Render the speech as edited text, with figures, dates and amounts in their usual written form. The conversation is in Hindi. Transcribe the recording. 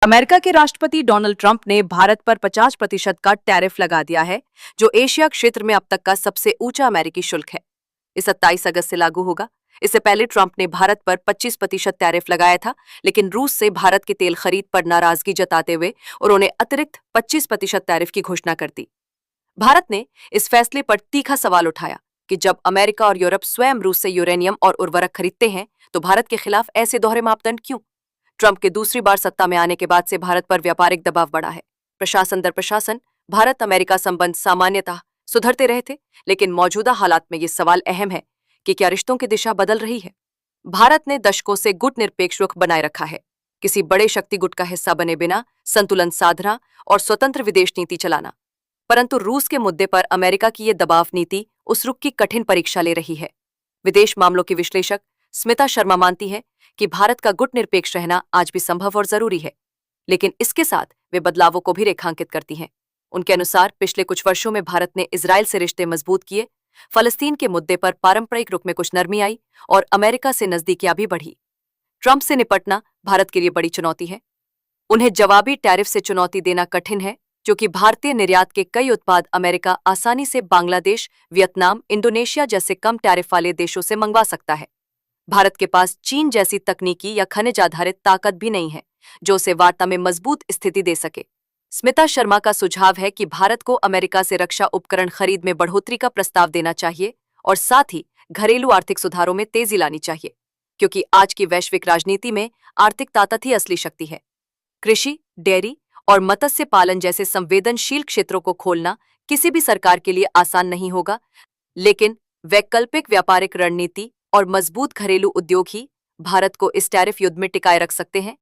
अमेरिका के राष्ट्रपति डोनाल्ड ट्रंप ने भारत पर 50% का टैरिफ लगा दिया है, जो एशिया क्षेत्र में अब तक का सबसे ऊंचा अमेरिकी शुल्क है। इस 27 अगस्त से लागू होगा। इससे पहले ट्रंप ने भारत पर 25% टैरिफ लगाया था, लेकिन रूस से भारत की तेल खरीद पर नाराजगी जताते हुए उन्होंने अतिरिक्त 25% टैरिफ की घोषणा कर दी। भारत ने इस फैसले पर तीखा सवाल उठाया कि जब अमेरिका और यूरोप स्वयं रूस से यूरेनियम और उर्वरक खरीदते हैं, तो भारत के खिलाफ ऐसे दोहरे मापदंड क्यों? ट्रंप के दूसरी बार सत्ता में आने के बाद से भारत पर व्यापारिक दबाव बढ़ा है। प्रशासन दर प्रशासन भारत अमेरिका संबंध सामान्यतः सुधरते रहे थे, लेकिन मौजूदा हालात में ये सवाल अहम है कि क्या रिश्तों की दिशा बदल रही है। भारत ने दशकों से गुट निरपेक्ष रुख बनाए रखा है, किसी बड़े शक्ति गुट का हिस्सा बने बिना संतुलन साधना और स्वतंत्र विदेश नीति चलाना। परंतु रूस के मुद्दे पर अमेरिका की ये दबाव नीति उस रुख की कठिन परीक्षा ले रही है। विदेश मामलों की विश्लेषक स्मिता शर्मा मानती है कि भारत का गुट निरपेक्ष रहना आज भी संभव और जरूरी है, लेकिन इसके साथ वे बदलावों को भी रेखांकित करती हैं। उनके अनुसार पिछले कुछ वर्षों में भारत ने इजराइल से रिश्ते मजबूत किए, फलस्तीन के मुद्दे पर पारंपरिक रुख में कुछ नरमी आई और अमेरिका से नजदीकियां भी बढ़ी। ट्रंप से निपटना भारत के लिए बड़ी चुनौती है। उन्हें जवाबी टैरिफ से चुनौती देना कठिन है, क्योंकि भारतीय निर्यात के कई उत्पाद अमेरिका आसानी से बांग्लादेश, वियतनाम, इंडोनेशिया जैसे कम टैरिफ वाले देशों से मंगवा सकता है। भारत के पास चीन जैसी तकनीकी या खनिज आधारित ताकत भी नहीं है, जो उसे वार्ता में मजबूत स्थिति दे सके। स्मिता शर्मा का सुझाव है कि भारत को अमेरिका से रक्षा उपकरण खरीद में बढ़ोतरी का प्रस्ताव देना चाहिए और साथ ही घरेलू आर्थिक सुधारों में तेजी लानी चाहिए, क्योंकि आज की वैश्विक राजनीति में आर्थिक ताकत ही असली शक्ति है। कृषि, डेयरी और मत्स्य पालन जैसे संवेदनशील क्षेत्रों को खोलना किसी भी सरकार के लिए आसान नहीं होगा, लेकिन वैकल्पिक व्यापारिक रणनीति और मजबूत घरेलू उद्योग ही भारत को इस टैरिफ युद्ध में टिकाए रख सकते हैं।